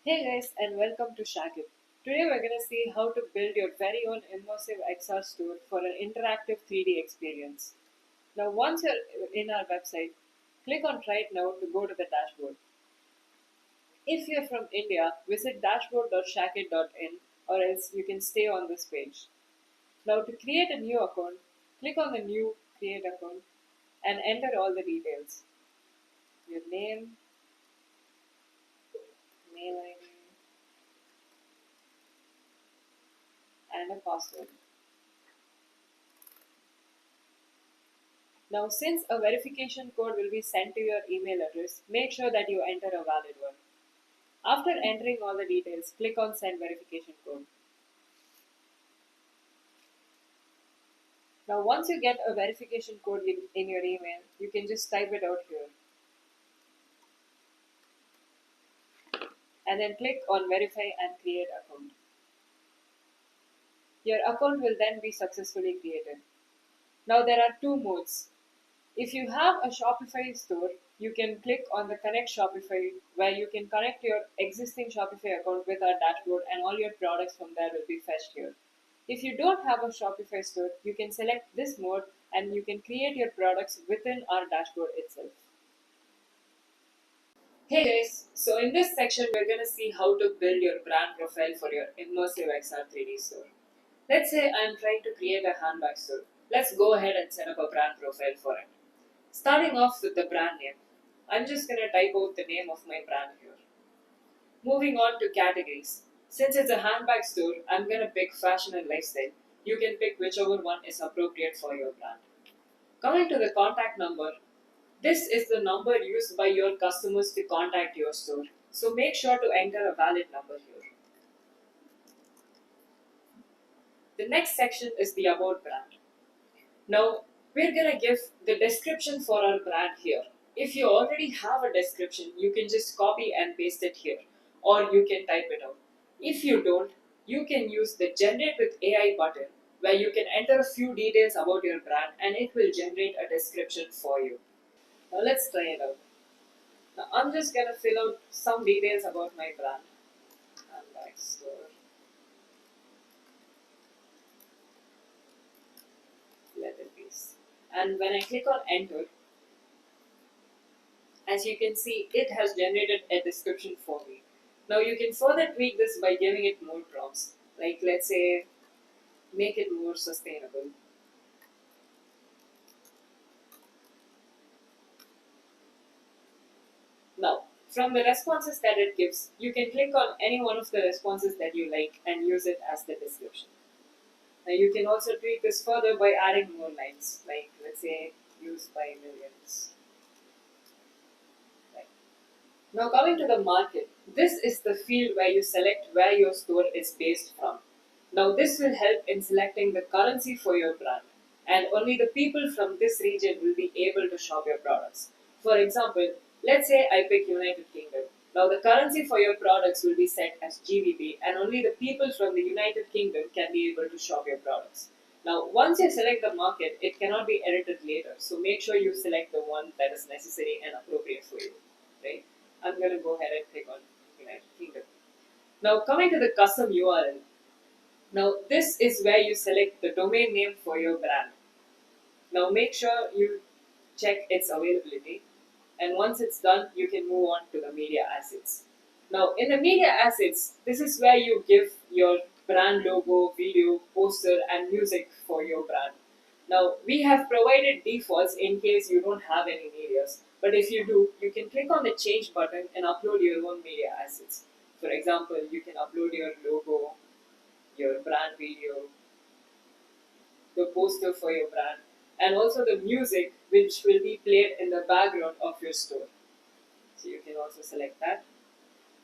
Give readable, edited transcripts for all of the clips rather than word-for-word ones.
Hey guys, and welcome to Shackit. Today we're going to see how to build your very own immersive XR store for an interactive 3D experience. Now, once you're in our website, click on Try It Now to go to the dashboard. If you're from India, visit dashboard.shackit.in or else you can stay on this page. Now, to create a new account, click on the New Create Account and enter all the details: your name, mail ID, and a password. Now, since a verification code will be sent to your email address, make sure that you enter a valid one. After entering all the details, click on Send Verification Code. Now, once you get a verification code in your email, you can just type it out here and then click on Verify and Create Account. Your account will then be successfully created. Now, there are two modes. If you have a Shopify store, you can click on the Connect Shopify, where you can connect your existing Shopify account with our dashboard and all your products from there will be fetched here. If you don't have a Shopify store, you can select this mode and you can create your products within our dashboard itself. Hey guys, so in this section we're going to see how to build your brand profile for your immersive XR 3D store. Let's say I'm trying to create a handbag store. Let's go ahead and set up a brand profile for it. Starting off with the brand name, I'm just going to type out the name of my brand here. Moving on to categories. Since it's a handbag store, I'm going to pick fashion and lifestyle. You can pick whichever one is appropriate for your brand. Coming to the contact number, this is the number used by your customers to contact your store. So make sure to enter a valid number here. The next section is the About brand. Now, we're gonna give the description for our brand here. If you already have a description, you can just copy and paste it here, or you can type it out. If you don't, you can use the Generate with AI button, where you can enter a few details about your brand and it will generate a description for you. Now, let's try it out. Now, I'm just gonna fill out some details about my brand. Handbag store. Let it be. And when I click on enter, as you can see, it has generated a description for me. Now you can further tweak this by giving it more prompts. Like, let's say, make it more sustainable. Now, from the responses that it gives, you can click on any one of the responses that you like and use it as the description. Now you can also tweak this further by adding more lines, like let's say, used by millions. Right. Now coming to the market, this is the field where you select where your store is based from. Now this will help in selecting the currency for your brand, and only the people from this region will be able to shop your products. For example, let's say I pick United Kingdom. Now the currency for your products will be set as GBP, and only the people from the United Kingdom can be able to shop your products. Now once you select the market, it cannot be edited later, so make sure you select the one that is necessary and appropriate for you. Right? I'm going to go ahead and click on United Kingdom. Now coming to the custom URL. Now this is where you select the domain name for your brand. Now make sure you check its availability, and once it's done, you can move on to the media assets. Now in the media assets, this is where you give your brand logo, video, poster and music for your brand. Now we have provided defaults in case you don't have any medias, but if you do, you can click on the change button and upload your own media assets. For example, you can upload your logo, your brand video, the poster for your brand, and also the music which will be played in the background of your store. So you can also select that.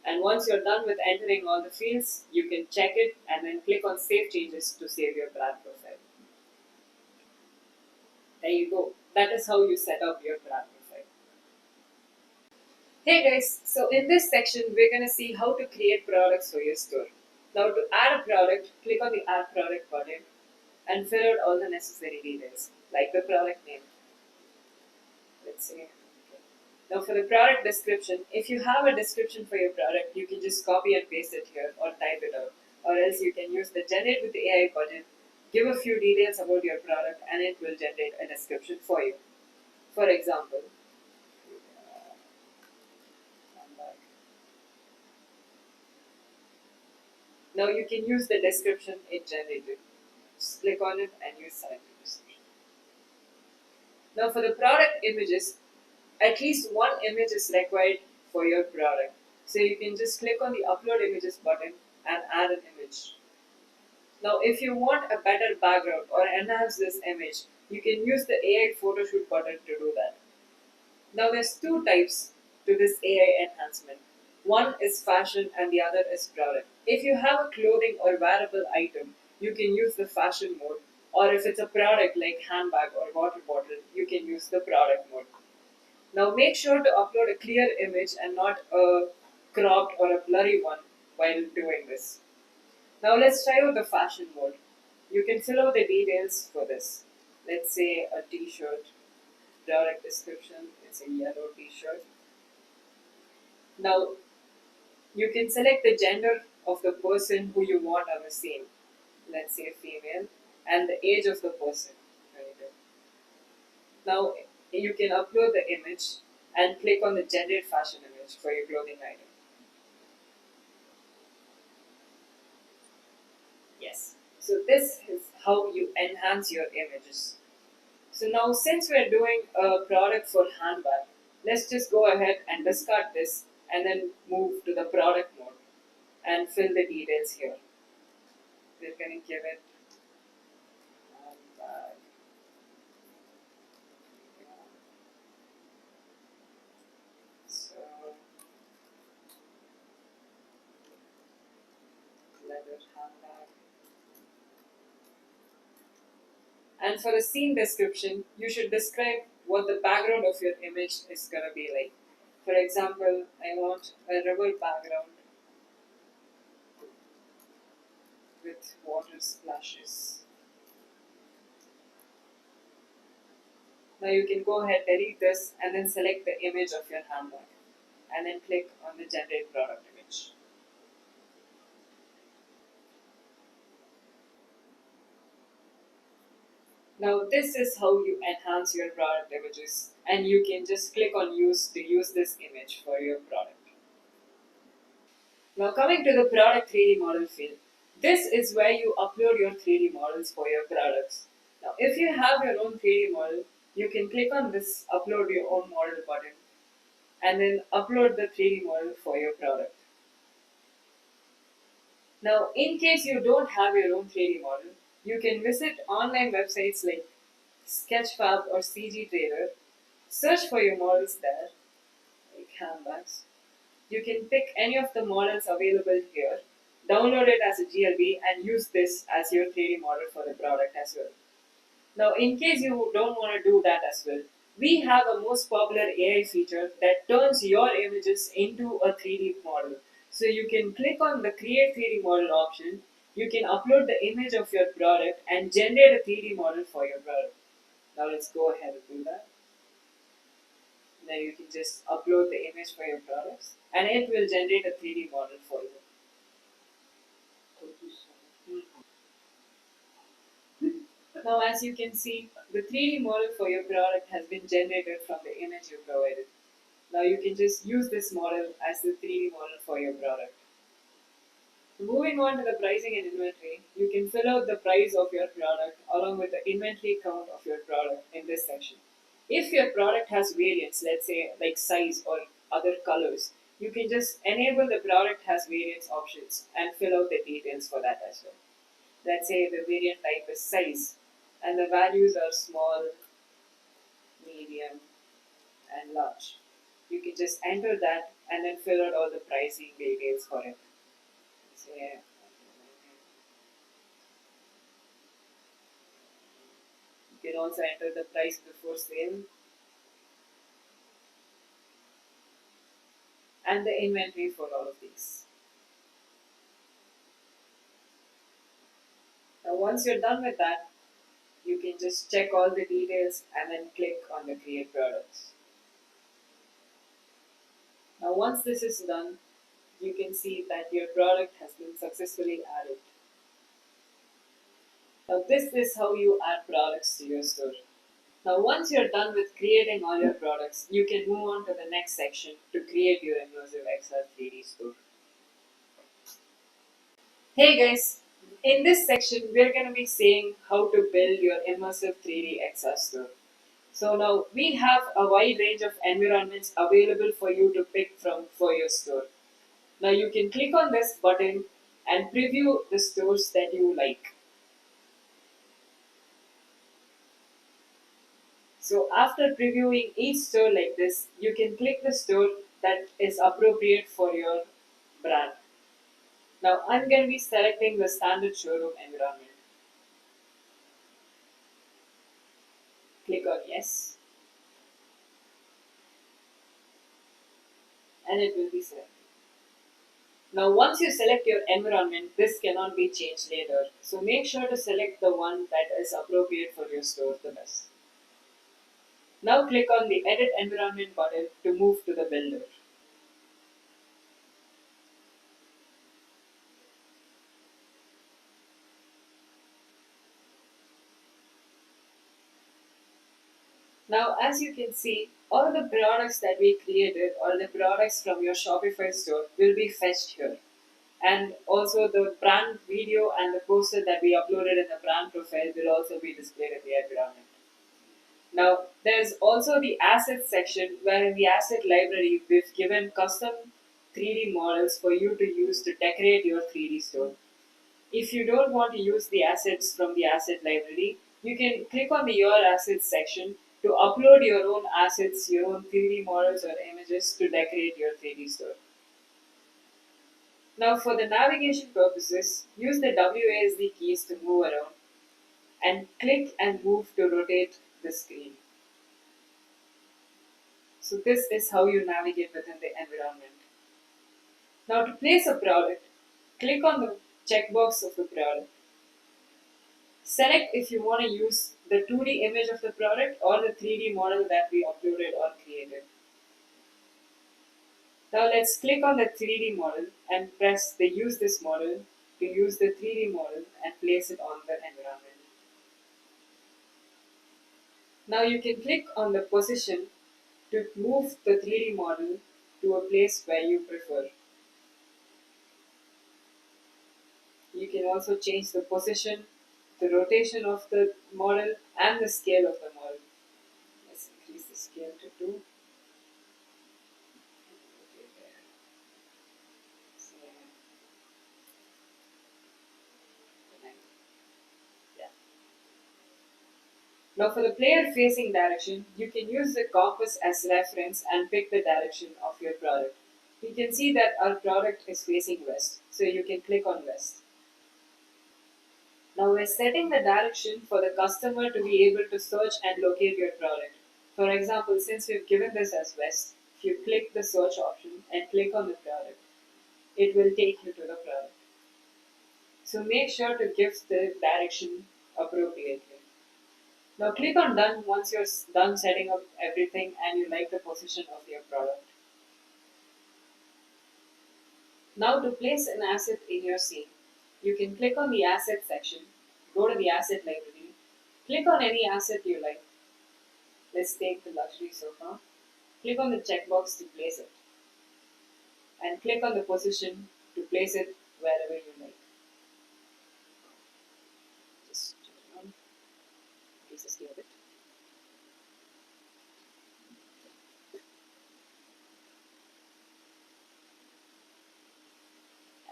And once you're done with entering all the fields, you can check it and then click on Save Changes to save your brand profile. There you go. That is how you set up your brand profile. Hey guys, so in this section, we're going to see how to create products for your store. Now to add a product, click on the Add Product button and fill out all the necessary details, like the product name. Let's say. Okay. Now for the product description, if you have a description for your product, you can just copy and paste it here or type it out. Or else you can use the generate with AI button, give a few details about your product and it will generate a description for you. For example, now you can use the description it generated. Just click on it and use select the description. Now for the product images, at least one image is required for your product. So you can just click on the upload images button and add an image. Now if you want a better background or enhance this image, you can use the AI photoshoot button to do that. Now there's two types to this AI enhancement. One is fashion and the other is product. If you have a clothing or wearable item, you can use the fashion mode. Or if it's a product like handbag or water bottle, you can use the product mode. Now make sure to upload a clear image and not a cropped or a blurry one while doing this. Now let's try out the fashion mode. You can fill out the details for this. Let's say a t-shirt, direct description, it's a yellow t-shirt. Now you can select the gender of the person who you want on the scene. Let's say female and the age of the person. Now you can upload the image and click on the generate fashion image for your clothing item. Yes. So this is how you enhance your images. So now since we're doing a product for handbag, let's just go ahead and discard this and then move to the product mode and fill the details here. We're going to give it handbag. So leather handbag. And for the scene description, you should describe what the background of your image is going to be like. For example, I want a river background with water splashes. Now you can go ahead, delete this, and then select the image of your handbag, and then click on the generate product image. Now this is how you enhance your product images, and you can just click on use to use this image for your product. Now coming to the product 3D model field, this is where you upload your 3D models for your products. Now if you have your own 3D model, you can click on this upload your own model button and then upload the 3D model for your product. Now in case you don't have your own 3D model, you can visit online websites like Sketchfab or CG Trader, search for your models there, like handbags. You can pick any of the models available here, download it as a GLB and use this as your 3D model for the product as well. Now, in case you don't want to do that as well, we have a most popular AI feature that turns your images into a 3D model. So you can click on the create 3D model option, you can upload the image of your product and generate a 3D model for your product. Now let's go ahead and do that. Then you can just upload the image for your products and it will generate a 3D model for you. Now as you can see, the 3D model for your product has been generated from the image you provided. Now you can just use this model as the 3D model for your product. Moving on to the pricing and inventory, you can fill out the price of your product along with the inventory count of your product in this section. If your product has variants, let's say like size or other colors, you can just enable the product has variants options and fill out the details for that as well. Let's say the variant type is size and the values are small, medium, and large. You can just enter that and then fill out all the pricing details for it. Say, you can also enter the price before sale and the inventory for all of these. Now once you're done with that, you can just check all the details and then click on the create products. Now once this is done, you can see that your product has been successfully added. Now this is how you add products to your store. Now once you're done with creating all your products, you can move on to the next section to create your immersive XR 3D store. Hey guys, in this section we're going to be saying how to build your immersive 3D XR store. So now we have a wide range of environments available for you to pick from for your store. Now you can click on this button and preview the stores that you like. So after previewing each store like this, you can click the store that is appropriate for your brand. Now I'm going to be selecting the standard showroom environment. Click on yes and it will be selected. Now once you select your environment, this cannot be changed later. So make sure to select the one that is appropriate for your store the best. Now click on the edit environment button to move to the builder. Now, as you can see, all the products that we created or the products from your Shopify store will be fetched here. And also the brand video and the poster that we uploaded in the brand profile will also be displayed in the environment. Now, there's also the assets section where in the asset library, we've given custom 3D models for you to use to decorate your 3D store. If you don't want to use the assets from the asset library, you can click on the Your Assets section to upload your own assets, your own 3D models or images to decorate your 3D store. Now for the navigation purposes, use the WASD keys to move around and click and move to rotate the screen. So this is how you navigate within the environment. Now to place a product, click on the checkbox of the product. Select if you want to use the 2D image of the product or the 3D model that we uploaded or created. Now let's click on the 3D model and press the use this model to use the 3D model and place it on the environment. Now you can click on the position to move the 3D model to a place where you prefer. You can also change the position, the rotation of the model and the scale of the model. Let's increase the scale to 2. Okay, there. So, yeah. Now for the player facing direction, you can use the compass as reference and pick the direction of your product. You can see that our product is facing west, so you can click on west. Now we're setting the direction for the customer to be able to search and locate your product. For example, since we've given this as west, if you click the search option and click on the product, it will take you to the product. So make sure to give the direction appropriately. Now click on done once you're done setting up everything and you like the position of your product. Now to place an asset in your scene, you can click on the asset section, go to the asset library, click on any asset you like. Let's take the luxury sofa. Click on the checkbox to place it and click on the position to place it wherever you like. Just turn it on, increase the scale a bit.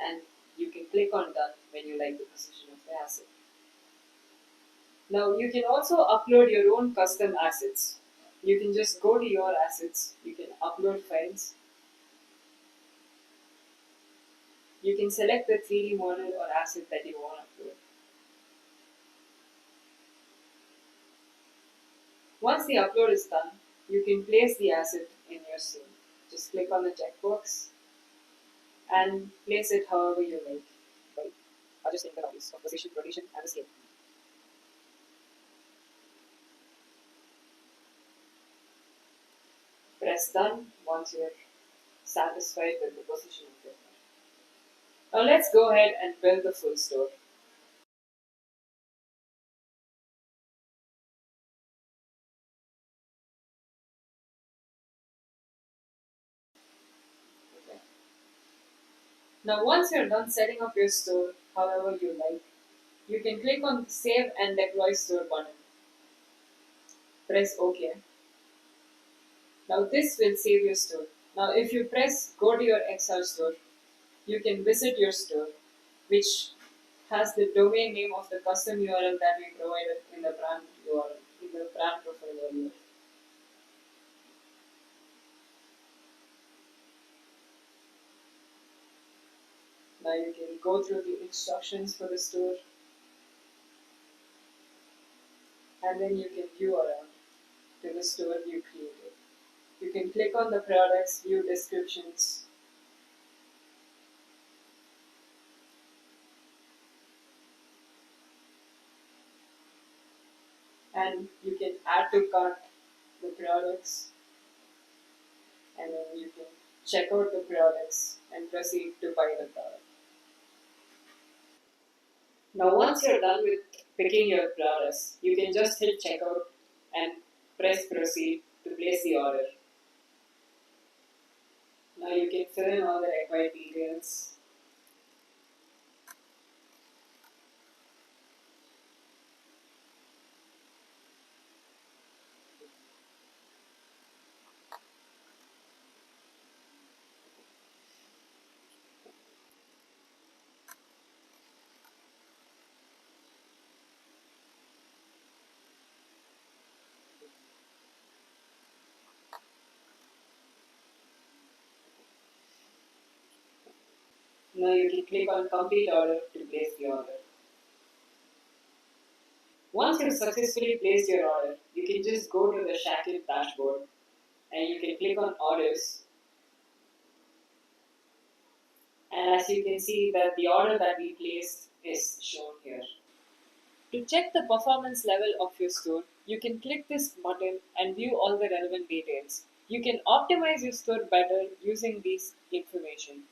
And you can click on done when you like the position of the asset. Now you can also upload your own custom assets. You can just go to your assets, you can upload files, you can select the 3D model or asset that you want to upload. Once the upload is done, you can place the asset in your scene. Just click on the checkbox and place it however you like by adjusting the values of position, rotation, and the scale. Press done once you're satisfied with the position of your brand. Now let's go ahead and build the full store. Okay. Now once you're done setting up your store however you like, you can click on the Save and Deploy Store button. Press OK. Now this will save your store. Now if you press Go to your XR store, you can visit your store, which has the domain name of the custom URL that we provided in the brand URL, in the brand profile earlier. Now you can go through the instructions for the store and then you can view around to the store you created. You can click on the products, view descriptions, and you can add to cart the products, and then you can check out the products and proceed to buy the product. Now once you're done with picking your products, you can just hit checkout and press proceed to place the order. Now you can fill in all the required details. Now you can click on complete order to place the order. Once you've successfully placed your order, you can just go to the Shackit dashboard and you can click on orders. And as you can see that the order that we placed is shown here. To check the performance level of your store, you can click this button and view all the relevant details. You can optimize your store better using this information.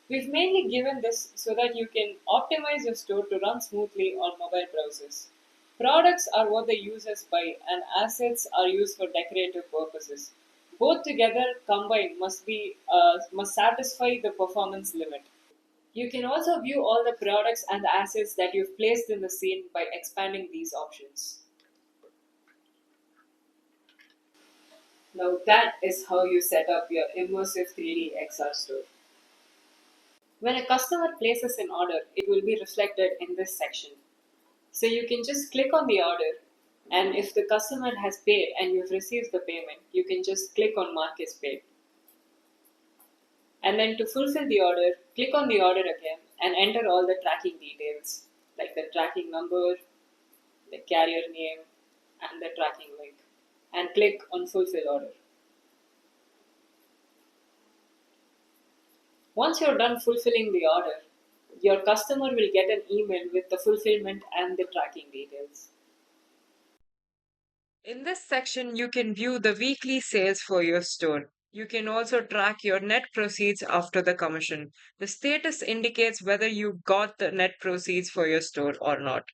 We've mainly given this so that you can optimize your store to run smoothly on mobile browsers. Products are what the users buy and assets are used for decorative purposes. Both together combined must satisfy the performance limit. You can also view all the products and the assets that you've placed in the scene by expanding these options. Now that is how you set up your immersive 3D XR store. When a customer places an order, it will be reflected in this section. So you can just click on the order, and if the customer has paid and you've received the payment, you can just click on Mark as paid. And then to fulfill the order, click on the order again and enter all the tracking details like the tracking number, the carrier name, and the tracking link, and click on Fulfill Order. Once you're done fulfilling the order, your customer will get an email with the fulfillment and the tracking details. In this section, you can view the weekly sales for your store. You can also track your net proceeds after the commission. The status indicates whether you got the net proceeds for your store or not.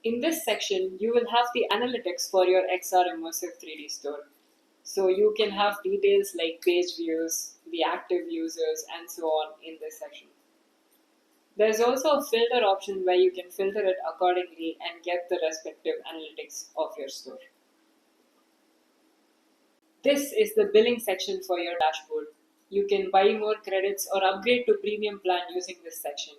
In this section, you will have the analytics for your XR Immersive 3D store. So you can have details like page views, the active users, and so on in this section. There's also a filter option where you can filter it accordingly and get the respective analytics of your store. This is the billing section for your dashboard. You can buy more credits or upgrade to premium plan using this section.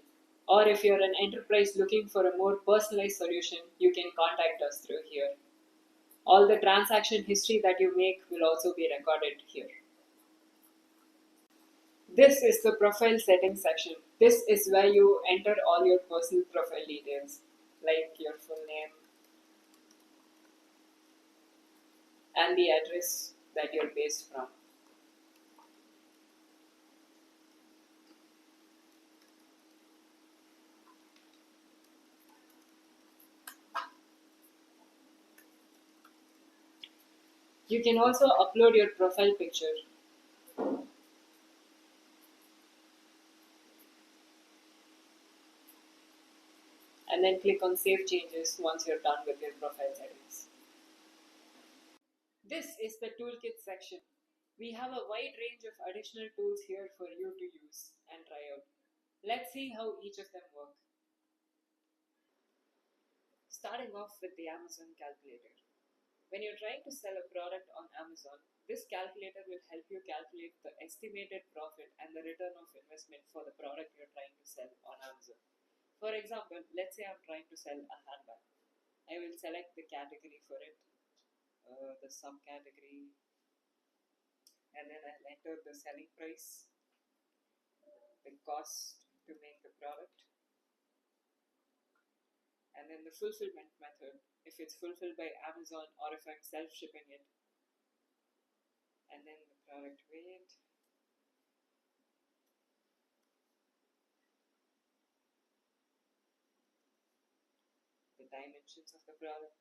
Or if you're an enterprise looking for a more personalized solution, you can contact us through here. All the transaction history that you make will also be recorded here. This is the profile settings section. This is where you enter all your personal profile details, like your full name and the address that you're based from. You can also upload your profile picture. and then click on Save Changes once you're done with your profile settings. This is the toolkit section. We have a wide range of additional tools here for you to use and try out. Let's see how each of them work. Starting off with the Amazon calculator. When you're trying to sell a product on Amazon, this calculator will help you calculate the estimated profit and the return of investment for the product you're trying to sell on Amazon. For example, let's say I'm trying to sell a handbag. I will select the category for it, the subcategory, and then I'll enter the selling price, the cost to make the product, and then the fulfillment method, if it's fulfilled by Amazon or if I'm self shipping it, and then the product weight, the dimensions of the product,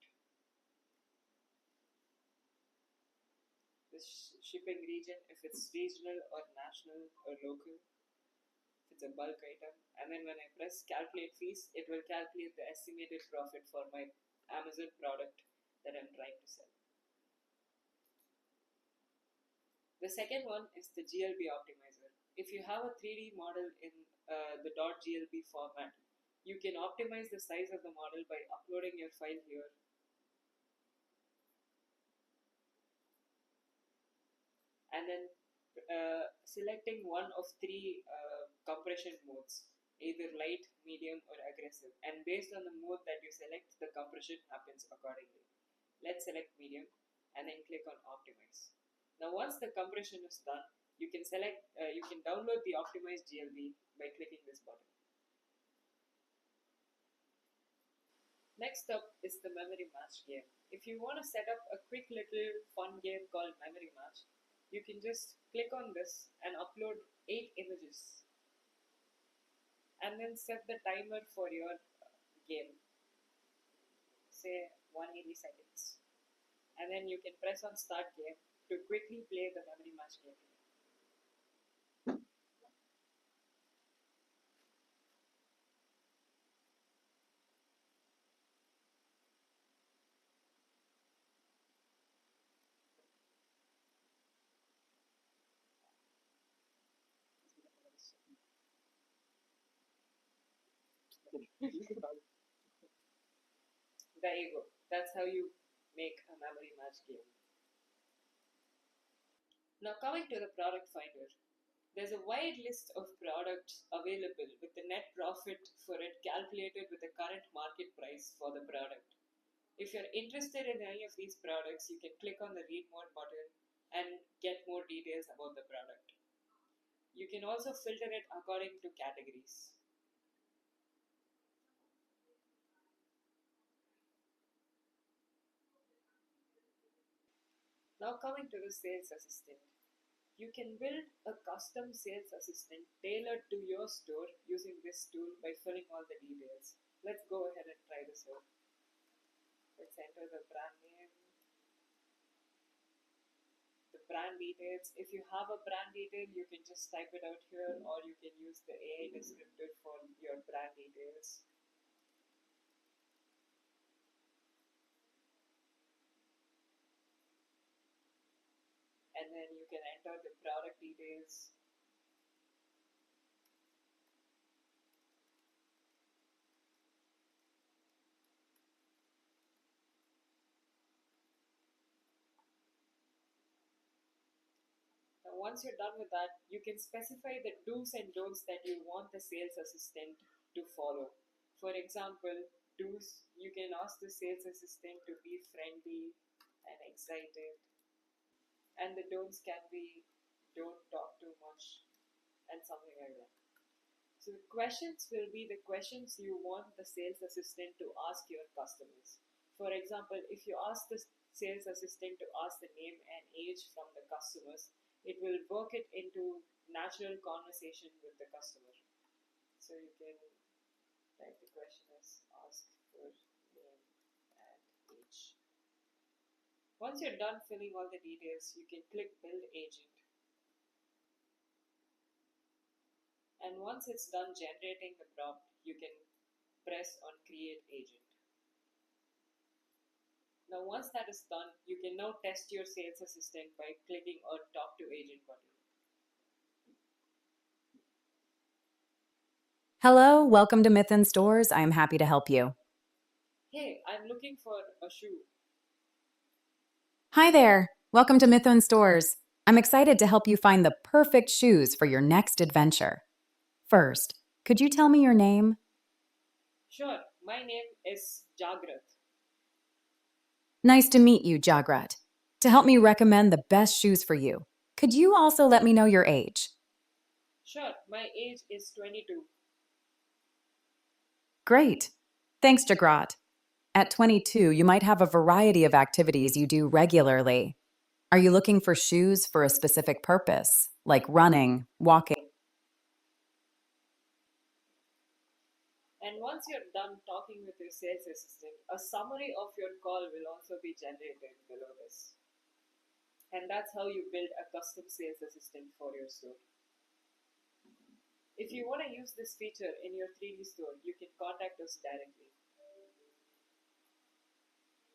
the shipping region, if it's regional or national or local, if it's a bulk item, and then when I press calculate fees, it will calculate the estimated profit for my Amazon product that I'm trying to sell. The second one is the GLB optimizer. If you have a 3D model in the .glb format, you can optimize the size of the model by uploading your file here and then selecting one of three compression modes, either light, medium, or aggressive. And based on the mode that you select, the compression happens accordingly. Let's select medium and then click on optimize. Now, once the compression is done, you can you can download the optimized GLB by clicking this button. Next up is the memory match game. If you want to set up a quick little fun game called memory match, you can just click on this and upload 8 images and then set the timer for your game, say 180 seconds. And then you can press on start game to quickly play the memory match game. There you go. That's how you make a memory match game. Now coming to the product finder. There's a wide list of products available with the net profit for it calculated with the current market price for the product. If you're interested in any of these products, you can click on the read more button and get more details about the product. You can also filter it according to categories. Now coming to the sales assistant. You can build a custom sales assistant tailored to your store using this tool by filling all the details. Let's go ahead and try this out. Let's enter the brand name, the brand details. If you have a brand detail, you can just type it out here, or you can use the AI descriptor for your brand details. And then you can enter the product details. Now, once you're done with that, you can specify the do's and don'ts that you want the sales assistant to follow. For example, do's, you can ask the sales assistant to be friendly and excited. And the don'ts can be don't talk too much and something like that. So the questions will be the questions you want the sales assistant to ask your customers. For example, if you ask the sales assistant to ask the name and age from the customers, it will work it into natural conversation with the customer. So you can type the question as ask for name and age. Once you're done filling all the details, you can click build agent. And once it's done generating the prompt, you can press on Create Agent. Now, once that is done, you can now test your sales assistant by clicking on Talk to Agent button. Hello, welcome to Myth and Stores. I am happy to help you. Hey, I'm looking for a shoe. Hi there, welcome to Myth and Stores. I'm excited to help you find the perfect shoes for your next adventure. First, could you tell me your name? Sure, my name is Jagrat. Nice to meet you, Jagrat. To help me recommend the best shoes for you, could you also let me know your age? Sure, my age is 22. Great. Thanks, Jagrat. At 22, you might have a variety of activities you do regularly. Are you looking for shoes for a specific purpose, like running, walking? And once you're done talking with your sales assistant, a summary of your call will also be generated below this. And that's how you build a custom sales assistant for your store. If you want to use this feature in your 3D store, you can contact us directly.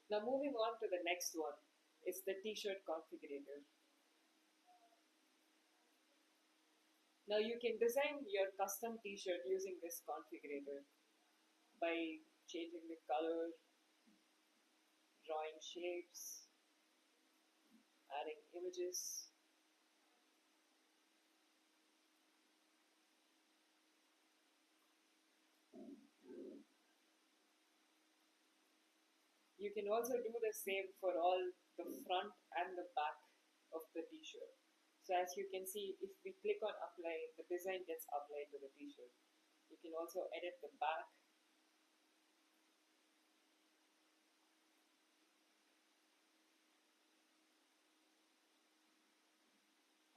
Now, moving on to the next one is the t-shirt configurator. Now, you can design your custom t-shirt using this configurator by changing the color, drawing shapes, adding images. You can also do the same for all the front and the back of the t-shirt. So as you can see, if we click on apply, the design gets applied to the t-shirt. You can also edit the back.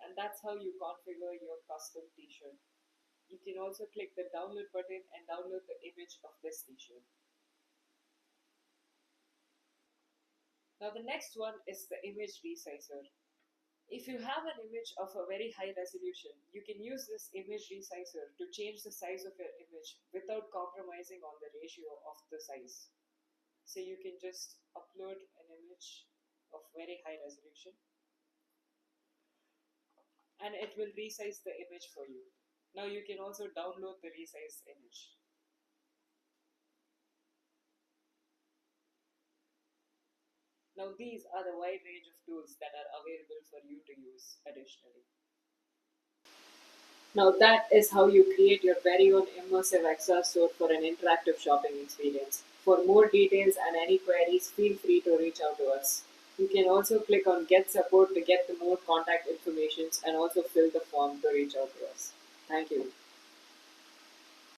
And that's how you configure your custom t-shirt. You can also click the download button and download the image of this t-shirt. Now the next one is the image resizer. If you have an image of a very high resolution, you can use this image resizer to change the size of your image without compromising on the ratio of the size. So you can just upload an image of very high resolution and it will resize the image for you. Now you can also download the resized image. Now these are the wide range of tools that are available for you to use additionally. Now that is how you create your very own immersive XR store for an interactive shopping experience. For more details and any queries, feel free to reach out to us. You can also click on Get Support to get the more contact information and also fill the form to reach out to us. Thank you.